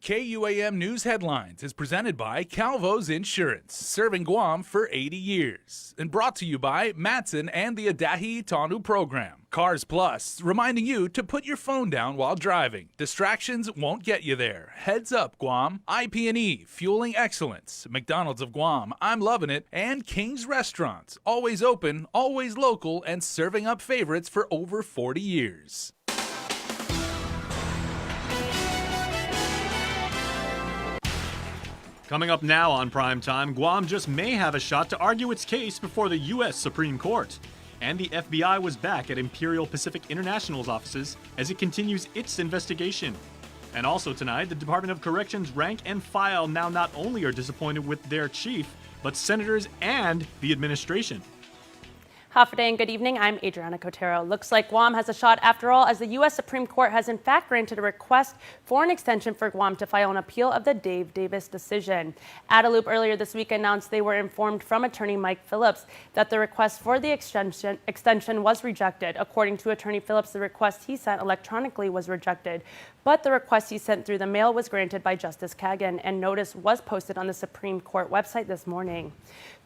KUAM News Headlines is presented by Calvo's Insurance, serving Guam for 80 years. And brought to you by Matson and the Adahi Tanu program. Cars Plus, reminding you to put your phone down while driving. Distractions won't get you there. Heads up, Guam. IP&E, fueling excellence. McDonald's of Guam, I'm loving it. And King's Restaurants, always open, always local, and serving up favorites for over 40 years. Coming up now on Primetime, Guam just may have a shot to argue its case before the U.S. Supreme Court. And the FBI was back at Imperial Pacific International's offices as it continues its investigation. And also tonight, the Department of Corrections rank and file now not only are disappointed with their chief, but senators and the administration. Half a day and good evening. I'm Adriana Cotero. Looks like Guam has a shot after all, as the U.S. Supreme Court has in fact granted a request for an extension for Guam to file an appeal of the Dave Davis decision. Adaloop earlier this week announced they were informed from attorney Mike Phillips that the request for the extension was rejected. According to attorney Phillips, the request he sent electronically was rejected, but the request he sent through the mail was granted by Justice Kagan, and notice was posted on the Supreme Court website this morning.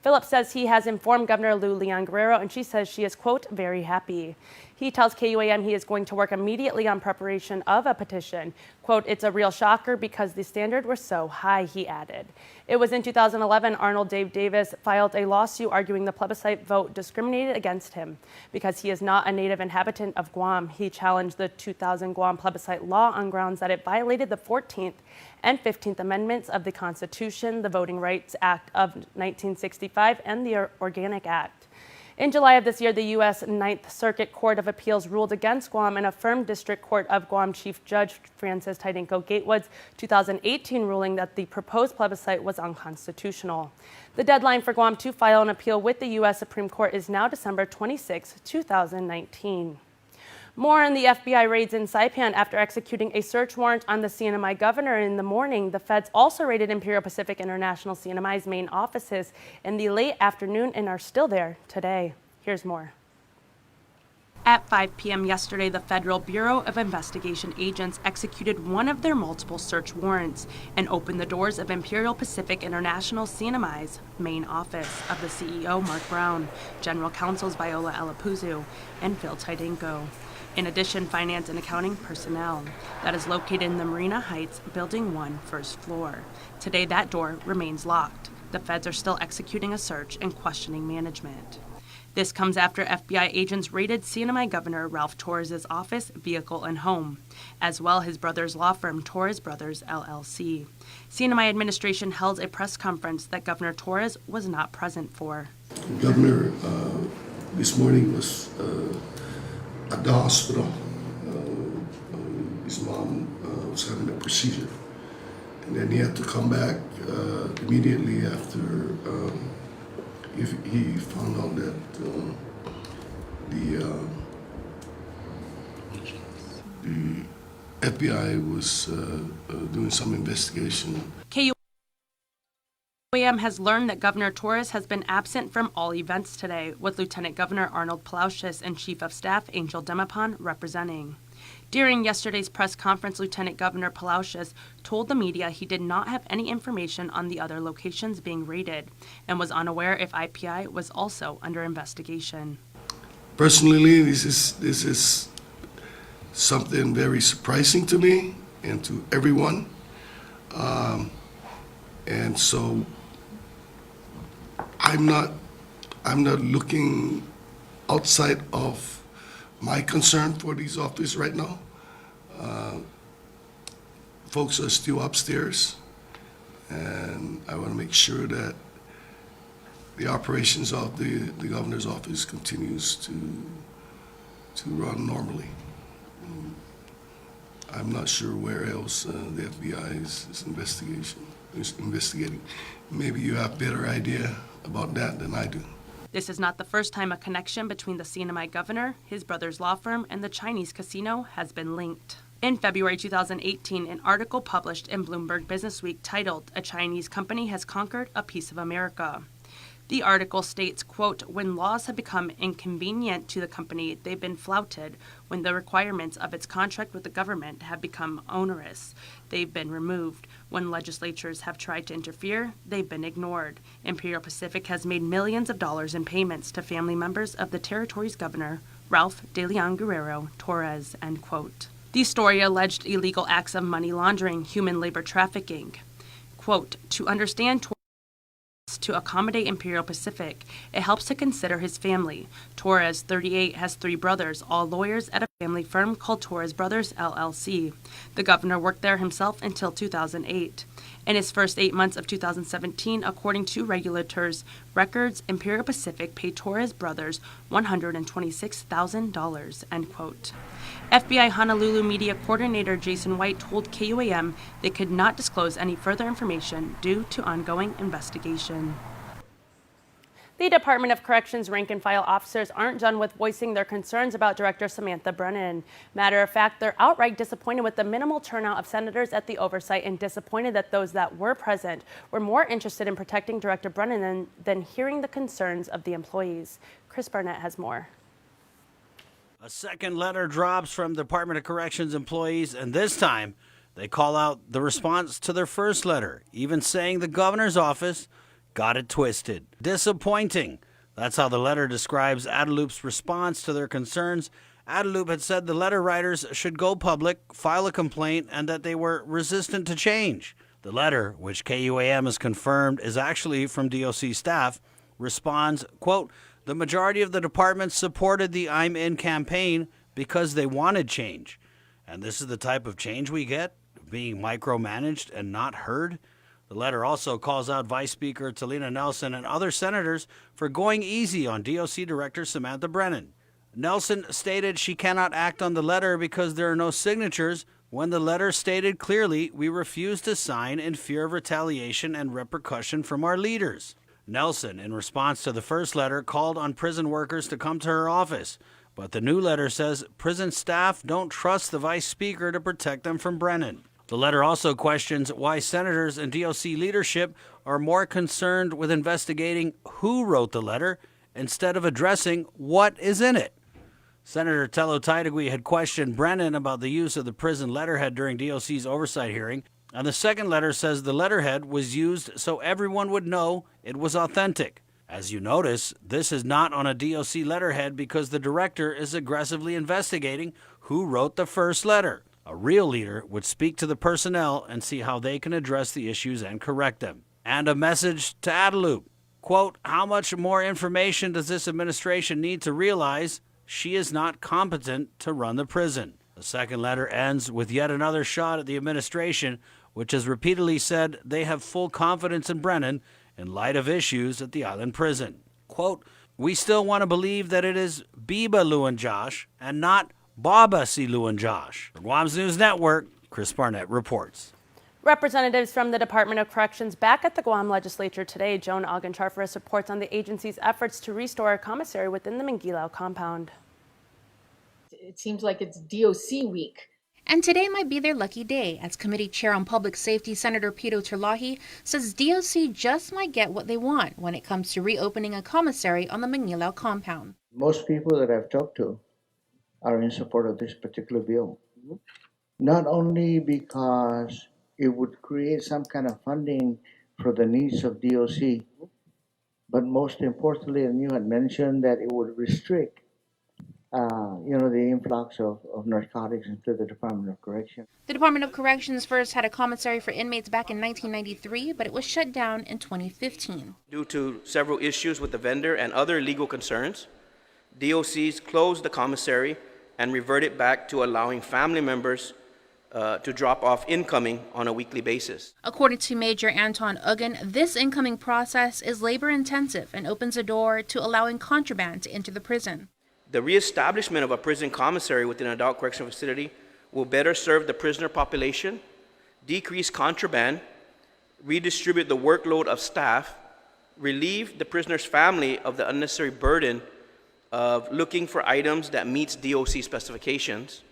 Phillips says he has informed Governor Lou Leon Guerrero, and she says she is, quote, very happy. He tells KUAM he is going to work immediately on preparation of a petition. Quote, it's a real shocker because the standard was so high, he added. It was in 2011 Arnold Dave Davis filed a lawsuit arguing the plebiscite vote discriminated against him because he is not a native inhabitant of Guam. He challenged the 2000 Guam plebiscite law on grounds that it violated the 14th and 15th Amendments of the Constitution, the Voting Rights Act of 1965, and the Organic Act. In July of this year, the U.S. Ninth Circuit Court of Appeals ruled against Guam and affirmed District Court of Guam Chief Judge Francis Tydenko Gatewood's 2018 ruling that the proposed plebiscite was unconstitutional. The deadline for Guam to file an appeal with the U.S. Supreme Court is now December 26, 2019. More on the FBI raids in Saipan. After executing a search warrant on the CNMI governor in the morning, the feds also raided Imperial Pacific International CNMI's main offices in the late afternoon and are still there today. Here's more. At 5 p.m. yesterday, the Federal Bureau of Investigation agents executed one of their multiple search warrants and opened the doors of Imperial Pacific International CNMI's main office of the CEO, Mark Brown, General Counsels Viola Alapuzu, and Phil Tydenko. In addition, finance and accounting personnel. That is located in the Marina Heights, Building 1, first floor. Today, that door remains locked. The feds are still executing a search and questioning management. This comes after FBI agents raided CNMI Governor Ralph Torres' office, vehicle, and home, as well his brother's law firm, Torres Brothers, LLC. CNMI administration held a press conference that Governor Torres was not present for. The governor this morning was at the hospital. His mom was having a procedure, and then he had to come back immediately after he found out that the FBI was doing some investigation. KUAM has learned that Governor Torres has been absent from all events today, with Lieutenant Governor Arnold Palacios and Chief of Staff Angel Demapan representing. During yesterday's press conference, Lieutenant Governor Palacios told the media he did not have any information on the other locations being raided and was unaware if IPI was also under investigation. Personally, this is something very surprising to me and to everyone, and so I'm not looking outside of my concern for these officers right now. Folks are still upstairs, and I want to make sure that the operations of the governor's office continues to run normally. I'm not sure where else the FBI is investigating. Maybe you have a better idea about that than I do. This is not the first time a connection between the CNMI governor, his brother's law firm, and the Chinese casino has been linked. In February 2018, an article published in Bloomberg Businessweek titled, "A Chinese Company Has Conquered a Piece of America." The article states, quote, when laws have become inconvenient to the company, they've been flouted. When the requirements of its contract with the government have become onerous, they've been removed. When legislatures have tried to interfere, they've been ignored. Imperial Pacific has made millions of dollars in payments to family members of the territory's governor, Ralph De Leon Guerrero Torres, end quote. The story alleged illegal acts of money laundering, human labor trafficking. Quote, to understand Torres to accommodate Imperial Pacific, it helps to consider his family. Torres, 38, has 3 brothers, all lawyers at a family firm called Torres Brothers, LLC. The governor worked there himself until 2008. In his first 8 months of 2017, according to regulators' records, Imperial Pacific paid Torres Brothers $126,000, end quote. FBI Honolulu Media Coordinator Jason White told KUAM they could not disclose any further information due to ongoing investigation. The Department of Corrections rank-and-file officers aren't done with voicing their concerns about Director Samantha Brennan. Matter of fact, they're outright disappointed with the minimal turnout of senators at the oversight and disappointed that those that were present were more interested in protecting Director Brennan than hearing the concerns of the employees. Chris Barnett has more. A second letter drops from Department of Corrections employees, and this time they call out the response to their first letter, even saying the governor's office got it twisted. Disappointing. That's how the letter describes Adeloop's response to their concerns. Adeloop had said the letter writers should go public, file a complaint, and that they were resistant to change. The letter, which KUAM has confirmed is actually from DOC staff, responds, quote, the majority of the departments supported the I'm In campaign because they wanted change. And this is the type of change we get, being micromanaged and not heard. The letter also calls out Vice Speaker Talina Nelson and other senators for going easy on DOC Director Samantha Brennan. Nelson stated she cannot act on the letter because there are no signatures, when the letter stated clearly we refuse to sign in fear of retaliation and repercussion from our leaders. Nelson, in response to the first letter, called on prison workers to come to her office, but the new letter says prison staff don't trust the Vice Speaker to protect them from Brennan. The letter also questions why senators and DOC leadership are more concerned with investigating who wrote the letter instead of addressing what is in it. Senator Tello Taitagui had questioned Brennan about the use of the prison letterhead during DOC's oversight hearing, and the second letter says the letterhead was used so everyone would know it was authentic. As you notice, this is not on a DOC letterhead because the director is aggressively investigating who wrote the first letter. A real leader would speak to the personnel and see how they can address the issues and correct them. And a message to Adeloop. Quote, how much more information does this administration need to realize she is not competent to run the prison? The second letter ends with yet another shot at the administration, which has repeatedly said they have full confidence in Brennan in light of issues at the island prison. Quote, we still want to believe that it is Biba Luan Josh and not Baba Si Luan Josh. For Guam's News Network, Chris Barnett reports. Representatives from the Department of Corrections back at the Guam legislature today. Joan Algan-Charfris reports on the agency's efforts to restore a commissary within the Mangilao compound. It seems like it's DOC week. And today might be their lucky day, as Committee Chair on Public Safety Senator Pito Terlahi says DOC just might get what they want when it comes to reopening a commissary on the Mangilao compound. Most people that I've talked to are in support of this particular bill. Not only because it would create some kind of funding for the needs of DOC, but most importantly, and you had mentioned that it would restrict the influx of narcotics into the Department of Corrections. The Department of Corrections first had a commissary for inmates back in 1993, but it was shut down in 2015. Due to several issues with the vendor and other legal concerns, DOCs closed the commissary and reverted back to allowing family members to drop off incoming on a weekly basis. According to Major Anton Uggan, this incoming process is labor-intensive and opens a door to allowing contraband to enter the prison. The reestablishment of a prison commissary within an adult correctional facility will better serve the prisoner population, decrease contraband, redistribute the workload of staff, relieve the prisoner's family of the unnecessary burden of looking for items that meets DOC specifications,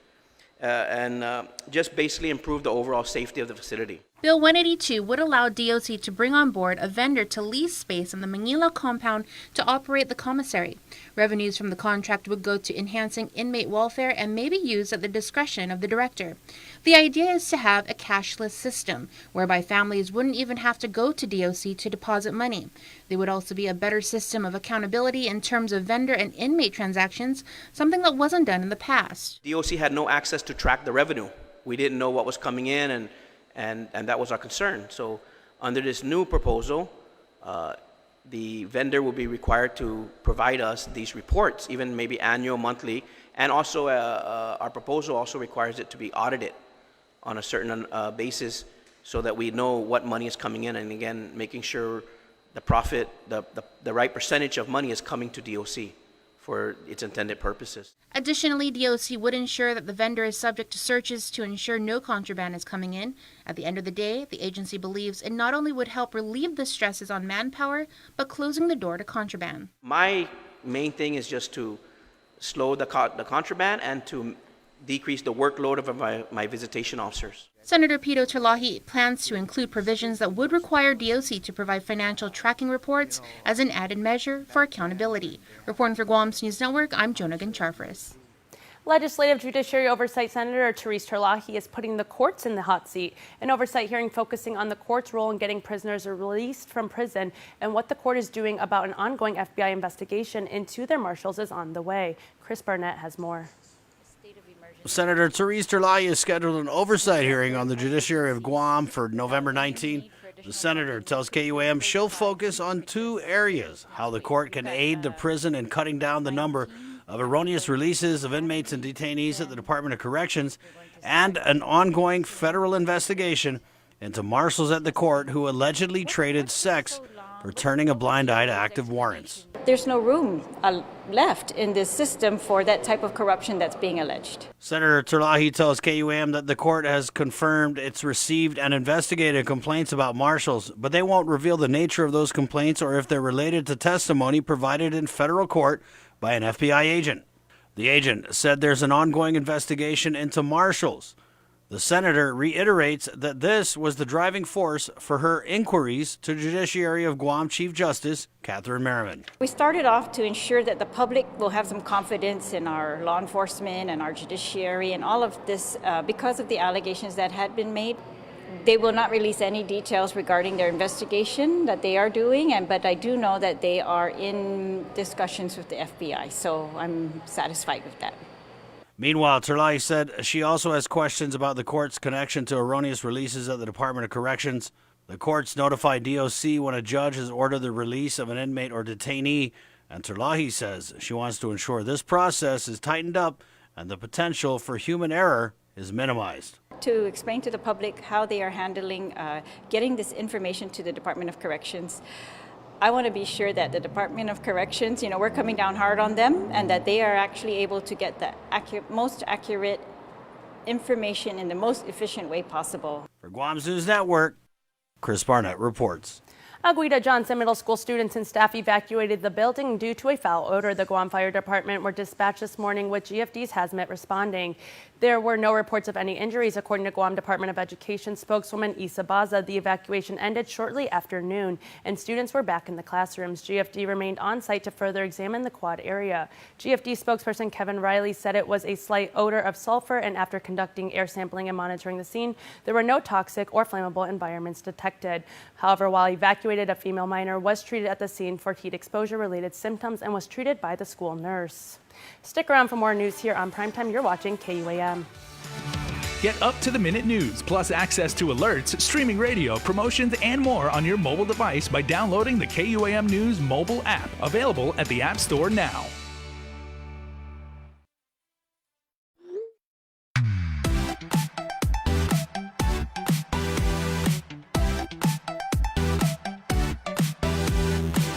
and just basically improve the overall safety of the facility. Bill 182 would allow DOC to bring on board a vendor to lease space in the Manila compound to operate the commissary. Revenues from the contract would go to enhancing inmate welfare and may be used at the discretion of the director. The idea is to have a cashless system, whereby families wouldn't even have to go to DOC to deposit money. There would also be a better system of accountability in terms of vendor and inmate transactions, something that wasn't done in the past. DOC had no access to track the revenue. We didn't know what was coming in, and that was our concern. So under this new proposal, the vendor will be required to provide us these reports, even maybe annual, monthly, and also our proposal also requires it to be audited on a certain basis so that we know what money is coming in, and again, making sure the profit, the right percentage of money is coming to DOC for its intended purposes. Additionally, DOC would ensure that the vendor is subject to searches to ensure no contraband is coming in. At the end of the day, the agency believes it not only would help relieve the stresses on manpower, but closing the door to contraband. My main thing is just to slow the contraband and to decrease the workload of my visitation officers. Senator Pito Terlahi plans to include provisions that would require DOC to provide financial tracking reports as an added measure for accountability. Reporting for Guam's News Network, I'm Jonah Gancharfris. Legislative Judiciary Oversight Senator Raids Saipan is putting the courts in the hot seat. An oversight hearing focusing on the court's role in getting prisoners released from prison and what the court is doing about an ongoing FBI investigation into their marshals is on the way. Chris Barnett has more. Senator Raids Saipan has scheduled an oversight hearing on the judiciary of Guam for November 19. The senator tells KUAM she'll focus on two areas: how the court can aid the prison in cutting down the number of erroneous releases of inmates and detainees at the Department of Corrections, and an ongoing federal investigation into marshals at the court who allegedly traded sex for turning a blind eye to active warrants. There's no room left in this system for that type of corruption that's being alleged. Senator Terlahi tells KUAM that the court has confirmed it's received and investigated complaints about marshals, but they won't reveal the nature of those complaints or if they're related to testimony provided in federal court by an FBI agent. The agent said there's an ongoing investigation into marshals. The senator reiterates that this was the driving force for her inquiries to Judiciary of Guam Chief Justice Catherine Merriman. We started off to ensure that the public will have some confidence in our law enforcement and our judiciary and all of this because of the allegations that had been made. They will not release any details regarding their investigation that they are doing, but I do know that they are in discussions with the FBI, so I'm satisfied with that. Meanwhile, Terlahi said she also has questions about the court's connection to erroneous releases at the Department of Corrections. The courts notify DOC when a judge has ordered the release of an inmate or detainee, and Terlahi says she wants to ensure this process is tightened up and the potential for human error is minimized. To explain to the public how they are handling getting this information to the Department of Corrections, I want to be sure that the Department of Corrections, we're coming down hard on them and that they are actually able to get the most accurate information in the most efficient way possible. For Guam's News Network, Chris Barnett reports. Aguida Johnson Middle School students and staff evacuated the building due to a foul odor. The Guam Fire Department were dispatched this morning with GFD's hazmat responding. There were no reports of any injuries, according to Guam Department of Education spokeswoman Isa Baza. The evacuation ended shortly after noon, and students were back in the classrooms. GFD remained on site to further examine the quad area. GFD spokesperson Kevin Riley said it was a slight odor of sulfur, and after conducting air sampling and monitoring the scene, there were no toxic or flammable environments detected. However, while evacuated, a female minor was treated at the scene for heat exposure-related symptoms and was treated by the school nurse. Stick around for more news here on Primetime. You're watching KUAM. Get up-to-the-minute news, plus access to alerts, streaming radio, promotions, and more on your mobile device by downloading the KUAM News mobile app, available at the App Store now.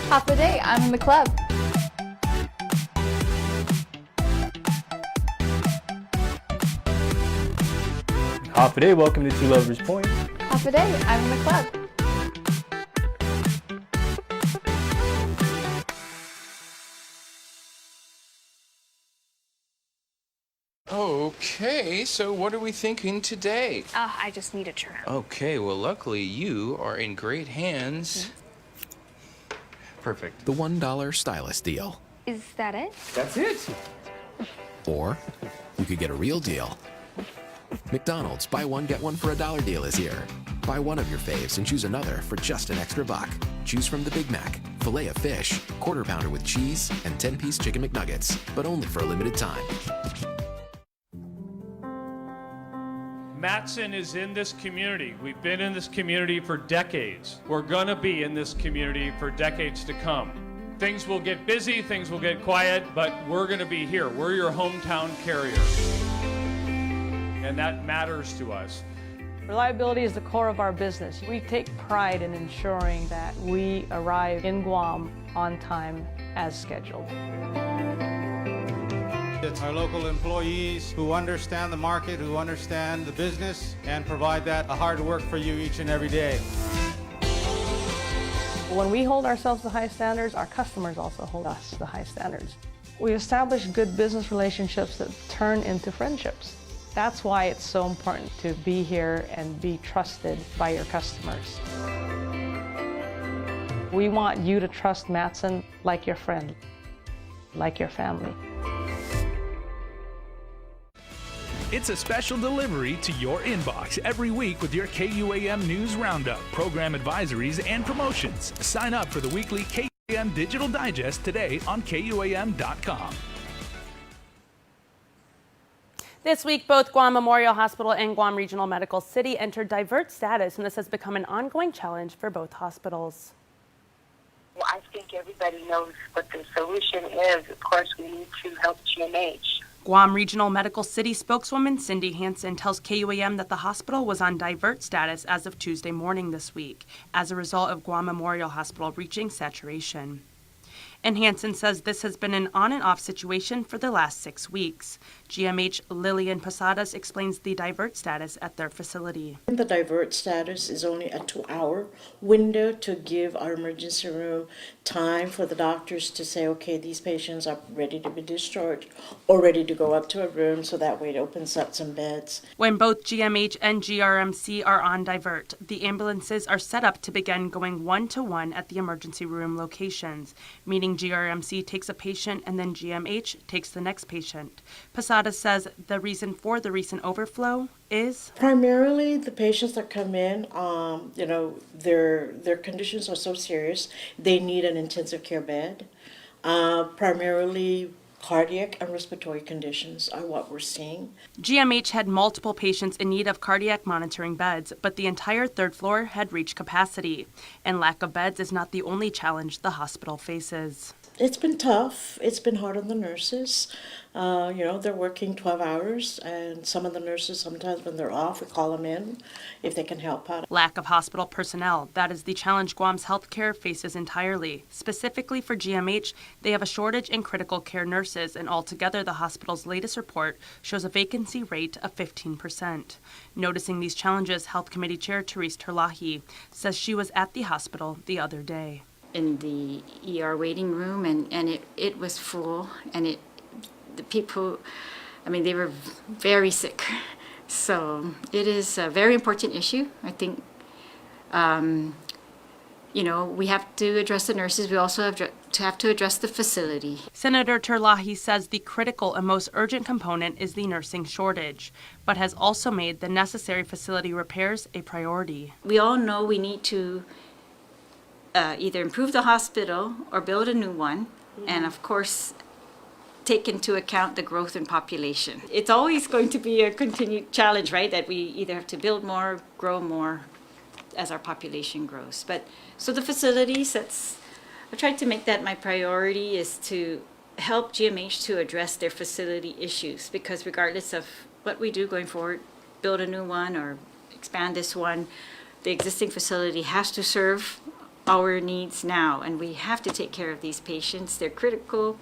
Half the day, I'm in the club. Half a day, welcome to Two Lovers Point. Half a day, I'm in the club. Okay, so what are we thinking today? I just need a trim. Okay, well, luckily you are in great hands. Perfect. The $1 stylist deal. Is that it? That's it. Or you could get a real deal. McDonald's buy one, get one for $1 deal is here. Buy one of your faves and choose another for just an extra buck. Choose from the Big Mac, filet of fish, quarter pounder with cheese, and 10-piece chicken McNuggets, but only for a limited time. Matson is in this community. We've been in this community for decades. We're gonna be in this community for decades to come. Things will get busy, things will get quiet, but we're gonna be here. We're your hometown carrier. And that matters to us. Reliability is the core of our business. We take pride in ensuring that we arrive in Guam on time as scheduled. It's our local employees who understand the market, who understand the business, and provide that hard work for you each and every day. When we hold ourselves to high standards, our customers also hold us to high standards. We establish good business relationships that turn into friendships. That's why it's so important to be here and be trusted by your customers. We want you to trust Matson like your friend, like your family. It's a special delivery to your inbox every week with your KUAM News Roundup, program advisories, and promotions. Sign up for the weekly KUAM Digital Digest today on KUAM.com. This week, both Guam Memorial Hospital and Guam Regional Medical City entered divert status, and this has become an ongoing challenge for both hospitals. Well, I think everybody knows what the solution is. Of course, we need to help GMH. Guam Regional Medical City spokeswoman Cindy Hansen tells KUAM that the hospital was on divert status as of Tuesday morning this week, as a result of Guam Memorial Hospital reaching saturation. And Hansen says this has been an on and off situation for the last 6 weeks. GMH Lillian Posadas explains the divert status at their facility. The divert status is only a 2-hour window to give our emergency room time for the doctors to say, okay, these patients are ready to be discharged or ready to go up to a room, so that way it opens up some beds. When both GMH and GRMC are on divert, the ambulances are set up to begin going one-to-one at the emergency room locations, meaning GRMC takes a patient and then GMH takes the next patient. Posada says the reason for the recent overflow is primarily the patients that come in, their conditions are so serious, they need an intensive care bed. Primarily cardiac and respiratory conditions are what we're seeing. GMH had multiple patients in need of cardiac monitoring beds, but the entire third floor had reached capacity, and lack of beds is not the only challenge the hospital faces. It's been tough. It's been hard on the nurses. They're working 12 hours, and some of the nurses, sometimes when they're off, we call them in if they can help out. Lack of hospital personnel. That is the challenge Guam's healthcare faces entirely. Specifically for GMH, they have a shortage in critical care nurses, and altogether the hospital's latest report shows a vacancy rate of 15%. Noticing these challenges, Health Committee Chair Therese Terlahi says she was at the hospital the other day. In the ER waiting room, and it was full, and the people, they were very sick. So it is a very important issue. I think, we have to address the nurses. We also have to address the facility. Senator Terlahi says the critical and most urgent component is the nursing shortage, but has also made the necessary facility repairs a priority. We all know we need to either improve the hospital or build a new one, and of course take into account the growth in population. It's always going to be a continued challenge, right, that we either have to build more, grow more as our population grows. But so the facilities, I tried to make that my priority, is to help GMH to address their facility issues, because regardless of what we do going forward, build a new one or expand this one, the existing facility has to serve our needs now, and we have to take care of these patients. They're critical.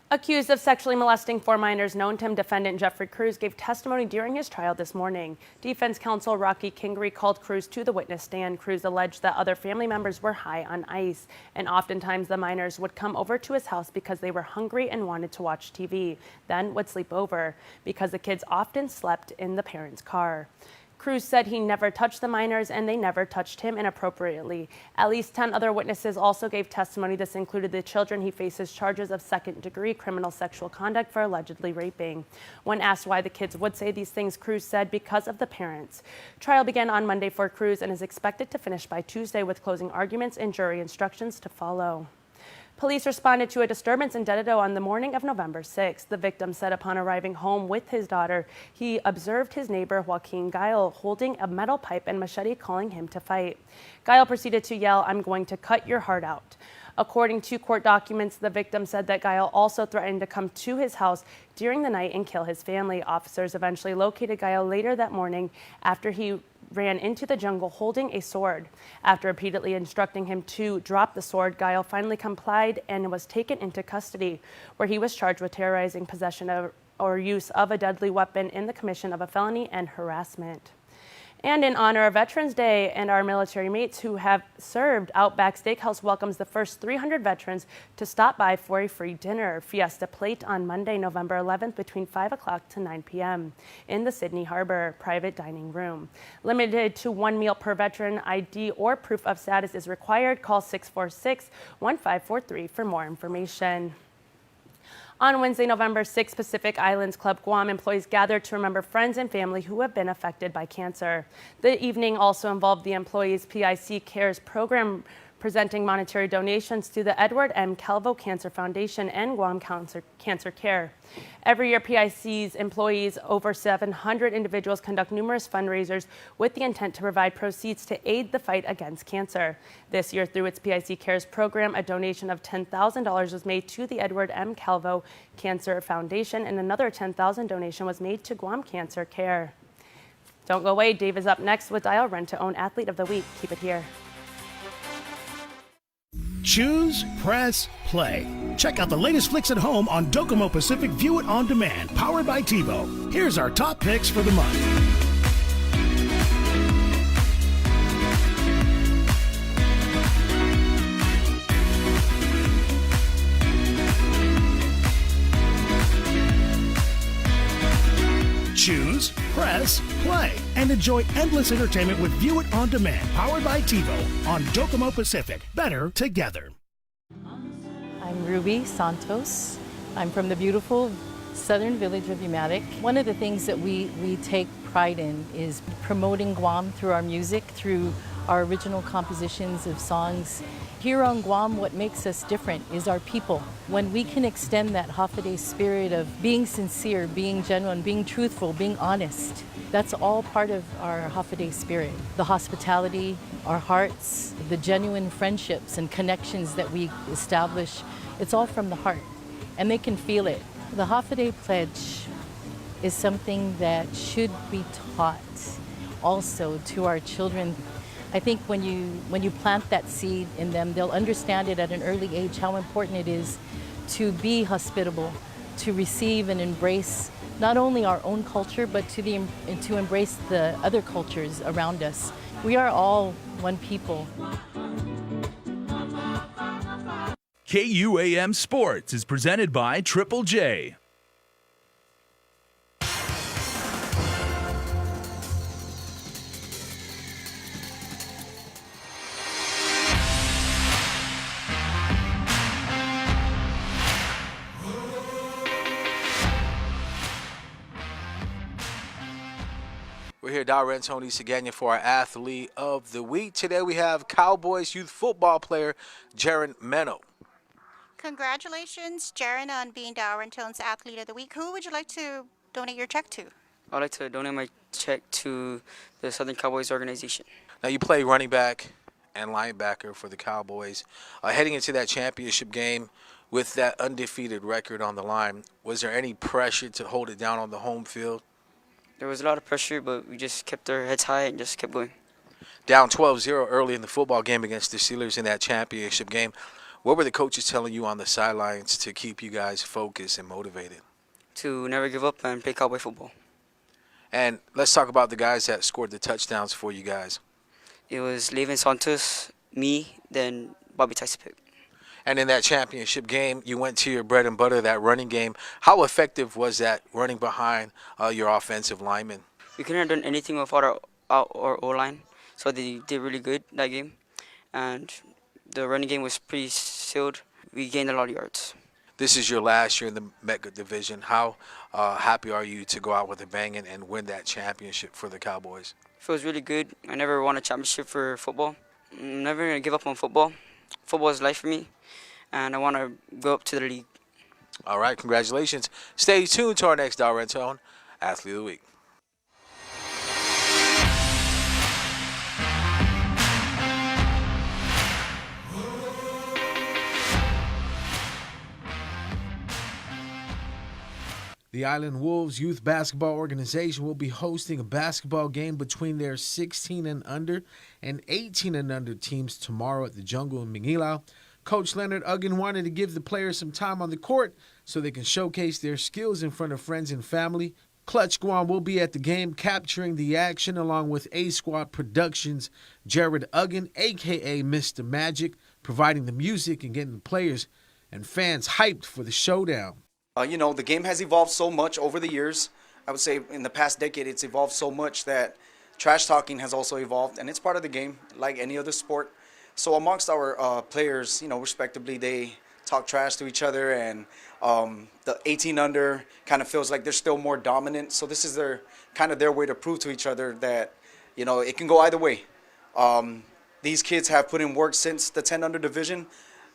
Accused of sexually molesting 4 minors known to him, defendant Jeffrey Cruz gave testimony during his trial this morning. Defense counsel Rocky Kingery called Cruz to the witness stand. Cruz alleged that other family members were high on ice, and oftentimes the minors would come over to his house because they were hungry and wanted to watch TV, then would sleep over because the kids often slept in the parents' car. Cruz said he never touched the minors and they never touched him inappropriately. At least 10 other witnesses also gave testimony. This included the children he faces charges of second-degree criminal sexual conduct for allegedly raping. When asked why the kids would say these things, Cruz said because of the parents. Trial began on Monday for Cruz and is expected to finish by Tuesday with closing arguments and jury instructions to follow. Police responded to a disturbance in Dededo on the morning of November 6th. The victim said upon arriving home with his daughter, he observed his neighbor Joaquin Gail holding a metal pipe and machete, calling him to fight. Gail proceeded to yell, "I'm going to cut your heart out." According to court documents, the victim said that Gail also threatened to come to his house during the night and kill his family. Officers eventually located Gail later that morning after he ran into the jungle holding a sword. After repeatedly instructing him to drop the sword, Gail finally complied and was taken into custody, where he was charged with terrorizing, possession of or use of a deadly weapon in the commission of a felony and harassment. And in honor of Veterans Day and our military mates who have served, Outback Steakhouse welcomes the first 300 veterans to stop by for a free dinner. Fiesta Plate on Monday, November 11th between 5 o'clock to 9 p.m. in the Sydney Harbor private dining room. Limited to 1 meal per veteran. ID or proof of status is required. Call 646-1543 for more information. On Wednesday, November 6th, Pacific Islands Club Guam employees gathered to remember friends and family who have been affected by cancer. The evening also involved the employees' PIC Cares program, presenting monetary donations to the Edward M. Calvo Cancer Foundation and Guam Cancer Care. Every year, PIC's employees, over 700 individuals, conduct numerous fundraisers with the intent to provide proceeds to aid the fight against cancer. This year, through its PIC Cares program, a donation of $10,000 was made to the Edward M. Calvo Cancer Foundation, and another $10,000 donation was made to Guam Cancer Care. Don't go away. Dave is up next with Dial Rent to Own Athlete of the Week. Keep it here. Choose, press, play. Check out the latest flicks at home on Docomo Pacific View It On Demand, powered by TiVo. Here's our top picks for the month. Choose, press, play, and enjoy endless entertainment with View It On Demand, powered by TiVo on Docomo Pacific. Better together. I'm Ruby Santos. I'm from the beautiful southern village of Umatic. One of the things that we take pride in is promoting Guam through our music, through our original compositions of songs. Here on Guam, what makes us different is our people. When we can extend that Hafaday spirit of being sincere, being genuine, being truthful, being honest, that's all part of our Hafaday spirit. The hospitality, our hearts, the genuine friendships and connections that we establish, it's all from the heart, and they can feel it. The Hafaday Pledge is something that should be taught also to our children. I think when you plant that seed in them, they'll understand it at an early age how important it is to be hospitable, to receive and embrace not only our own culture, but to embrace the other cultures around us. We are all one people. KUAM Sports is presented by Triple J. We're here, Darren Tony Saganya, for our Athlete of the Week. Today we have Cowboys youth football player Jaron Meno. Congratulations, Jaron, on being Darren Tone's Athlete of the Week. Who would you like to donate your check to? I'd like to donate my check to the Southern Cowboys organization. Now, you play running back and linebacker for the Cowboys. Heading into that championship game with that undefeated record on the line, was there any pressure to hold it down on the home field? There was a lot of pressure, but we just kept our heads high and just kept going. Down 12-0 early in the football game against the Steelers in that championship game. What were the coaches telling you on the sidelines to keep you guys focused and motivated? To never give up and play cowboy football. And let's talk about the guys that scored the touchdowns for you guys. It was Levin Santos, me, then Bobby Tyson. And in that championship game, you went to your bread and butter, that running game. How effective was that running behind your offensive linemen? We couldn't have done anything without our O-line, so they did really good that game. And the running game was pretty sealed. We gained a lot of yards. This is your last year in the Mecca division. How happy are you to go out with a bang and win that championship for the Cowboys? Feels really good. I never won a championship for football. I'm never going to give up on football. Football is life for me, and I want to go up to the league. All right, congratulations. Stay tuned to our next Darrenton Athlete of the Week. The Island Wolves Youth Basketball Organization will be hosting a basketball game between their 16 and under and 18 and under teams tomorrow at the Jungle in Mangilao. Coach Leonard Uggan wanted to give the players some time on the court so they can showcase their skills in front of friends and family. Clutch Guam will be at the game capturing the action along with A-Squad Productions' Jared Uggan, a.k.a. Mr. Magic, providing the music and getting the players and fans hyped for the showdown. You know, the game has evolved so much over the years. I would say in the past decade, it's evolved so much that trash talking has also evolved, and it's part of the game, like any other sport. So amongst our players, you know, respectively, they talk trash to each other, and the 18 under kind of feels like they're still more dominant. So this is their way to prove to each other that, you know, it can go either way. These kids have put in work since the 10 under division.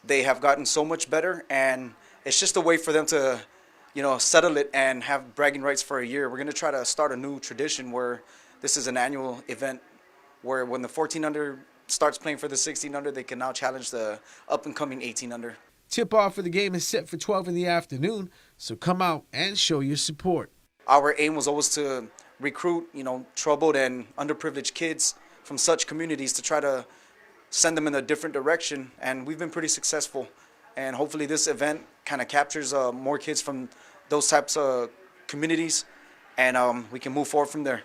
They have gotten so much better, and it's just a way for them to, you know, settle it and have bragging rights for a year. We're going to try to start a new tradition where this is an annual event where when the 14 under starts playing for the 16 under, they can now challenge the up-and-coming 18 under. Tip-off for the game is set for 12 in the afternoon, so come out and show your support. Our aim was always to recruit, you know, troubled and underprivileged kids from such communities to try to send them in a different direction, and we've been pretty successful. And hopefully this event kind of captures more kids from those types of communities, and we can move forward from there.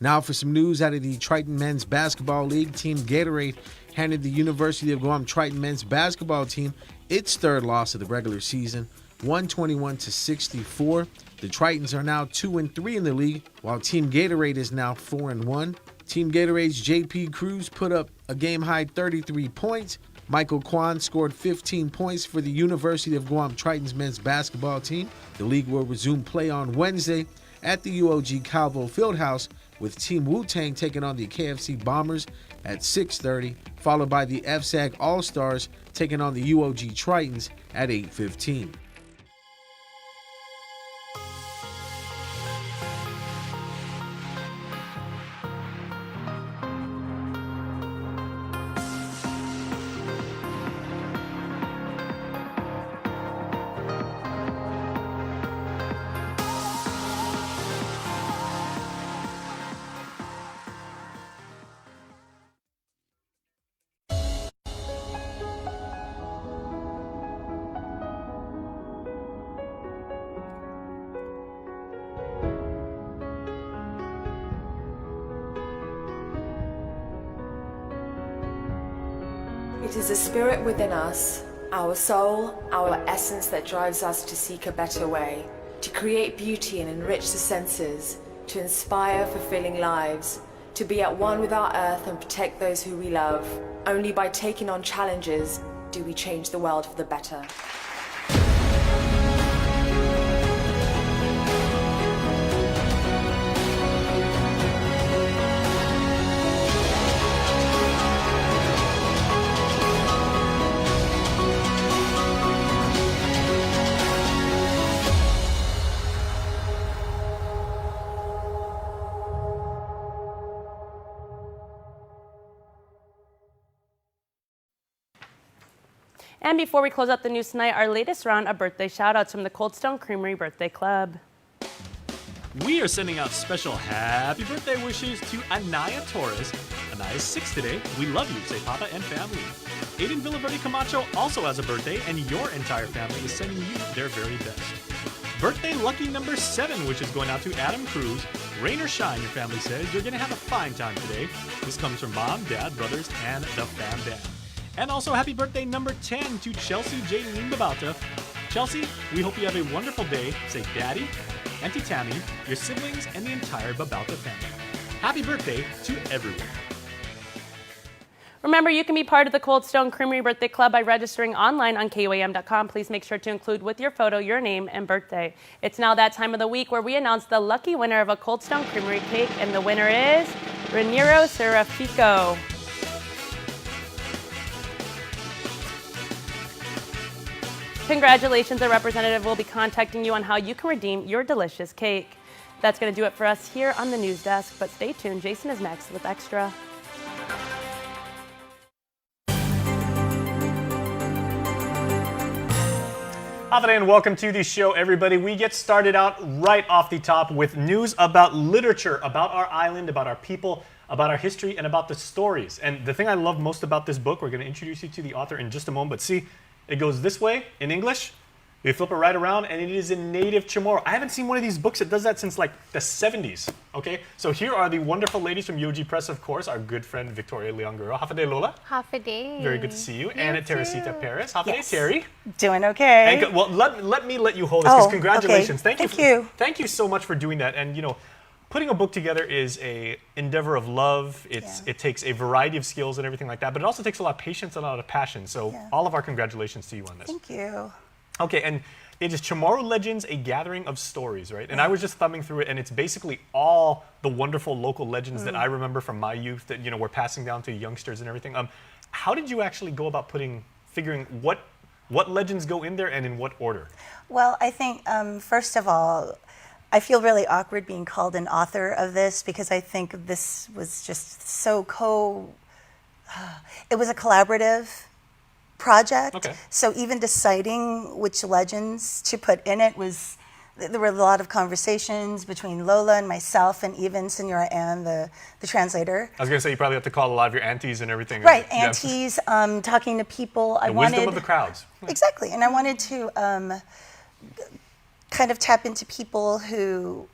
Now for some news out of the Triton Men's Basketball League. Team Gatorade handed the University of Guam Triton Men's Basketball team its third loss of the regular season, 121-64. The Tritons are now 2-3 in the league, while Team Gatorade is now 4-1. Team Gatorade's JP Cruz put up a game-high 33 points. Michael Kwan scored 15 points for the University of Guam Tritons men's basketball team. The league will resume play on Wednesday at the UOG Calvo Fieldhouse, with Team Wu-Tang taking on the KFC Bombers at 6:30, followed by the FSAG All-Stars taking on the UOG Tritons at 8:15. It is the spirit within us, our soul, our essence that drives us to seek a better way, to create beauty and enrich the senses, to inspire fulfilling lives, to be at one with our earth and protect those who we love. Only by taking on challenges do we change the world for the better. And before we close out the news tonight, our latest round of birthday shout-outs from the Cold Stone Creamery Birthday Club. We are sending out special happy birthday wishes to Anaya Torres. Anaya's 6 today. We love you, say Papa and family. Aiden Villaverde Camacho also has a birthday, and your entire family is sending you their very best. Birthday lucky number 7, which is going out to Adam Cruz. Rain or shine, your family says, you're going to have a fine time today. This comes from Mom, Dad, brothers, and the fam band. And also happy birthday number 10 to Chelsea Jaylene Babauta. Chelsea, we hope you have a wonderful day. Say Daddy, Auntie Tammy, your siblings, and the entire Babauta family. Happy birthday to everyone. Remember, you can be part of the Cold Stone Creamery Birthday Club by registering online on KUAM.com. Please make sure to include with your photo your name and birthday. It's now that time of the week where we announce the lucky winner of a Cold Stone Creamery cake, and the winner is Raniero Serafico. Congratulations, a representative will be contacting you on how you can redeem your delicious cake. That's going to do it for us here on the news desk, but stay tuned. Jason is next with Extra. Hafide and welcome to the show, everybody. We get started out right off the top with news about literature, about our island, about our people, about our history, and about the stories. And the thing I love most about this book, we're going to introduce you to the author in just a moment, but see, it goes this way in English. You flip it right around, and it is in native Chamorro. I haven't seen one of these books that does that since like the 70s. Okay, so here are the wonderful ladies from UOG Press, of course, our good friend Victoria Leonguro. Hafide Lola. Hafide. Very good to see you. And Teresita Perez. Hafide Terry. Doing okay. And, well, let me let you hold this, because congratulations. Okay. Thank you. Thank you so much for doing that. And you know, putting a book together is a endeavor of love. It takes a variety of skills and everything like that, but it also takes a lot of patience and a lot of passion. So all of our congratulations to you on this. Thank you. Okay, and it is Chamorro Legends, a gathering of stories, right? And I was just thumbing through it, and it's basically all the wonderful local legends that I remember from my youth that, you know, we're passing down to youngsters and everything. How did you actually go about figuring what legends go in there and in what order? Well, I think, first of all, I feel really awkward being called an author of this, because I think this was just so it was a collaborative project. Okay. So even deciding which legends to put in it there were a lot of conversations between Lola and myself, and even Senora Ann, the translator. I was going to say, you probably have to call a lot of your aunties and everything. Right, aunties, talking to people. The wisdom of the crowds. Exactly, and I wanted to kind of tap into people who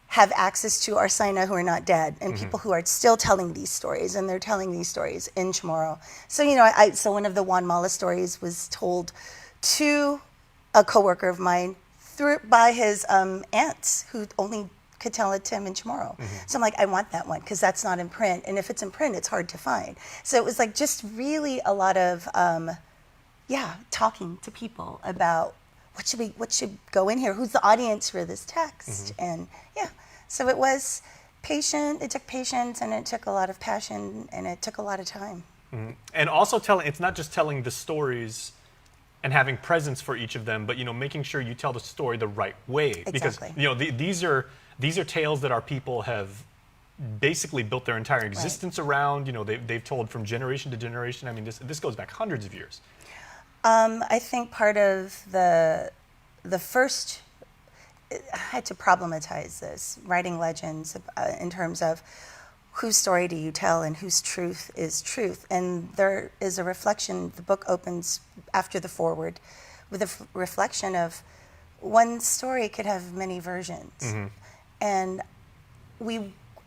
have access to our Saina who are not dead, and people who are still telling these stories, and they're telling these stories in Chamorro. So, you know, so one of the Juan Mala stories was told to a coworker of mine by his aunt, who only could tell it to him in Chamorro. So I'm like, I want that one, because that's not in print, and if it's in print, it's hard to find. So it was like just really a lot of, talking to people about what should go in here? Who's the audience for this text? And so it was patient. It took patience, and it took a lot of passion, and it took a lot of time. And also it's not just telling the stories and having presence for each of them, but, you know, making sure you tell the story the right way. Because, you know, these are tales that our people have basically built their entire existence around. You know, they've told from generation to generation. I mean, this goes back hundreds of years. I think part of the first, I had to problematize this, writing legends in terms of whose story do you tell and whose truth is truth. And there is a reflection. The book opens after the foreword with a reflection of one story could have many versions. And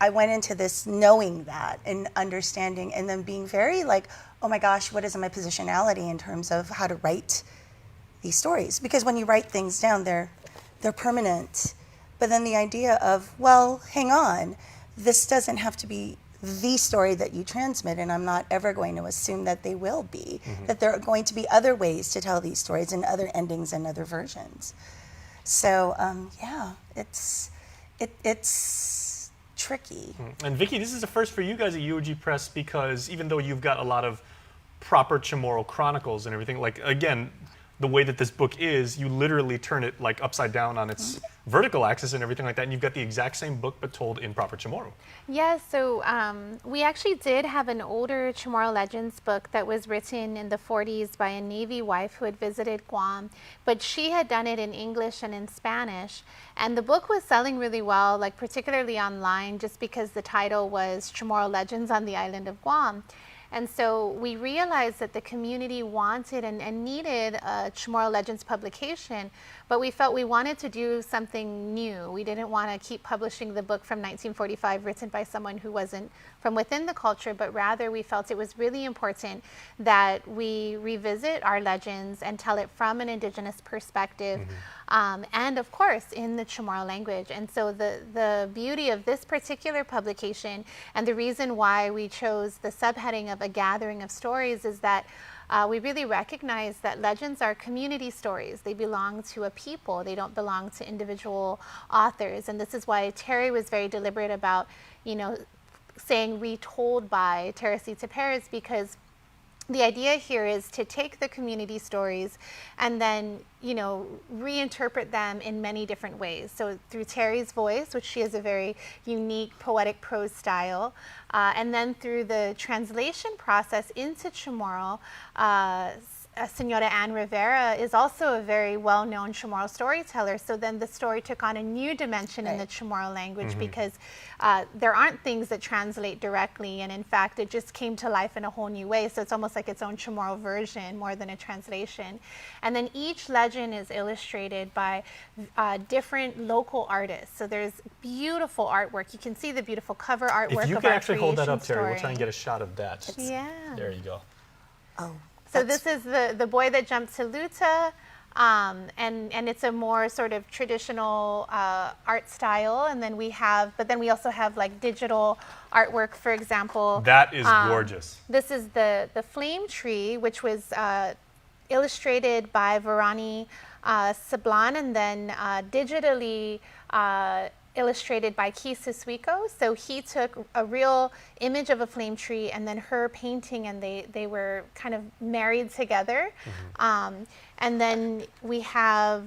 I went into this knowing that and understanding, and then being very like, oh my gosh, what is my positionality in terms of how to write these stories? Because when you write things down, they're permanent. But then the idea of, well, hang on, this doesn't have to be the story that you transmit, and I'm not ever going to assume that they will be, that there are going to be other ways to tell these stories and other endings and other versions. So, it's tricky. And Vicky, this is a first for you guys at UOG Press, because even though you've got a lot of proper Chamorro chronicles and everything, like, again, the way that this book is, you literally turn it like upside down on its vertical axis and everything like that, and you've got the exact same book but told in proper Chamorro. Yeah, so we actually did have an older Chamorro Legends book that was written in the 40s by a Navy wife who had visited Guam, but she had done it in English and in Spanish, and the book was selling really well, like particularly online, just because the title was Chamorro Legends on the Island of Guam. And so we realized that the community wanted and needed a Chamorro Legends publication, but we felt we wanted to do something new. We didn't want to keep publishing the book from 1945 written by someone who wasn't from within the culture, but rather we felt it was really important that we revisit our legends and tell it from an indigenous perspective, and of course in the Chamorro language. And so the beauty of this particular publication and the reason why we chose the subheading of A Gathering of Stories is that we really recognize that legends are community stories. They belong to a people. They don't belong to individual authors. And this is why Terry was very deliberate about, saying retold by Teresita Perez, because the idea here is to take the community stories and then, reinterpret them in many different ways. So through Terry's voice, which she has a very unique poetic prose style, and then through the translation process into Chamorro, Senora Anne Rivera is also a very well-known Chamorro storyteller. So then the story took on a new dimension in the Chamorro language because there aren't things that translate directly, and in fact it just came to life in a whole new way. So it's almost like its own Chamorro version more than a translation. And then each legend is illustrated by different local artists. So there's beautiful artwork. You can see the beautiful cover artwork. If you of can our actually hold that up, Terry, story. we'll try and get a shot of that. Yeah. There you go. Oh. So this is the boy that jumped to Luta, and it's a more sort of traditional art style. And then we also have like digital artwork, for example. That is gorgeous. This is the flame tree, which was illustrated by Varani Sablan, and then digitally illustrated by Keith Siswico. So he took a real image of a flame tree and then her painting, and they were kind of married together. And then we have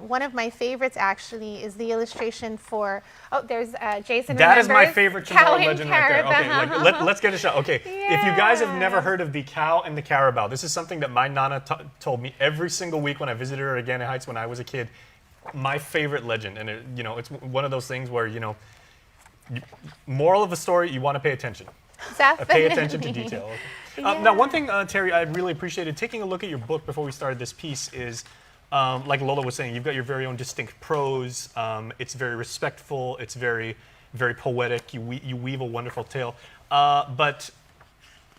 one of my favorites actually is the illustration for, there's Jason. That is my remembers favorite Cow Chamorro and legend right there. Okay, Carabao. let's get a shot. Okay, if you guys have never heard of the cow and the carabao, this is something that my Nana told me every single week when I visited her again in Heights when I was a kid. My favorite legend, and it's one of those things where moral of the story, you want to pay attention. Pay attention to detail. Okay. Now, one thing, Terry, I really appreciated taking a look at your book before we started this piece is, like Lola was saying, you've got your very own distinct prose. It's very respectful. It's very, very poetic. You weave a wonderful tale, but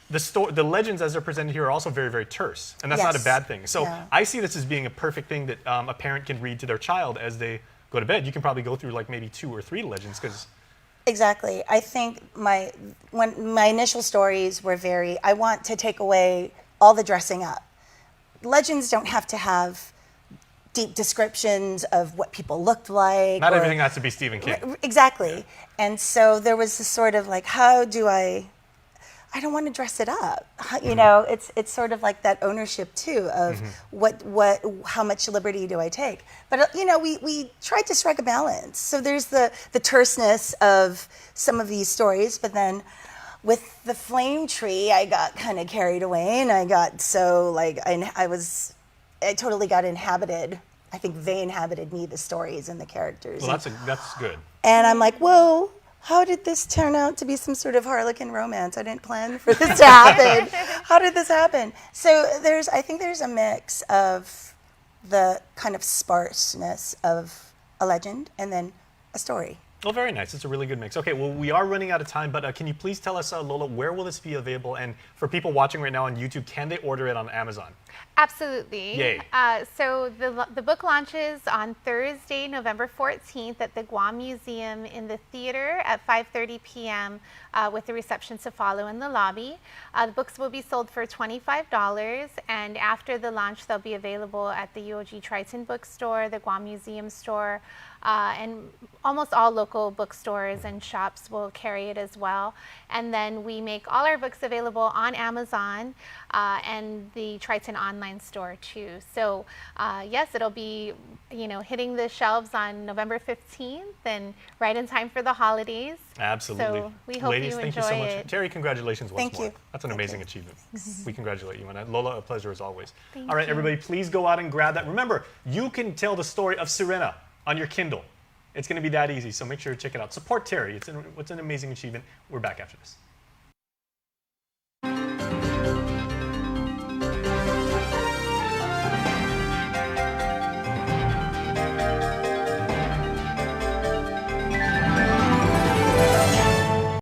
the legends as they're presented here are also very, very terse, and that's not a bad thing. So I see this as being a perfect thing that a parent can read to their child as they go to bed. You can probably go through like maybe 2 or 3 legends because. Exactly. I think my initial stories were I want to take away all the dressing up. Legends don't have to have deep descriptions of what people looked like. Not everything has to be Stephen King. Exactly. And so there was this sort of like, how do I don't want to dress it up. It's sort of like that ownership too of how much liberty do I take? But we tried to strike a balance. So there's the terseness of some of these stories, but then with the flame tree, I got kind of carried away, and I got so like I totally got inhabited. I think they inhabited me, the stories and the characters. Well, that's good. And I'm like, whoa. How did this turn out to be some sort of Harlequin romance? I didn't plan for this to happen. How did this happen? So I think there's a mix of the kind of sparseness of a legend and then a story. Well, very nice. It's a really good mix. Okay, well, we are running out of time, but can you please tell us, Lola, where will this be available? And for people watching right now on YouTube, can they order it on Amazon? Absolutely. Yay. So the book launches on Thursday, November 14th at the KUAM Museum in the theater at 5:30 p.m. With the reception to follow in the lobby. The books will be sold for $25, and after the launch, they'll be available at the UOG Triton bookstore, the KUAM Museum store, and almost all local bookstores and shops will carry it as well. And then we make all our books available on Amazon and the Triton online store too. So yes, it'll be hitting the shelves on November 15th and right in time for the holidays. Absolutely. So we hope Ladies, you thank enjoy you so much. it. Terry, congratulations once Thank more. you. That's an amazing achievement. We congratulate you on that. Lola, a pleasure as always. Thank all right, you. everybody, please go out and grab that. Remember, you can tell the story of Sirena on your Kindle. It's going to be that easy, so make sure to check it out. Support Terry. It's an amazing achievement. We're back after this.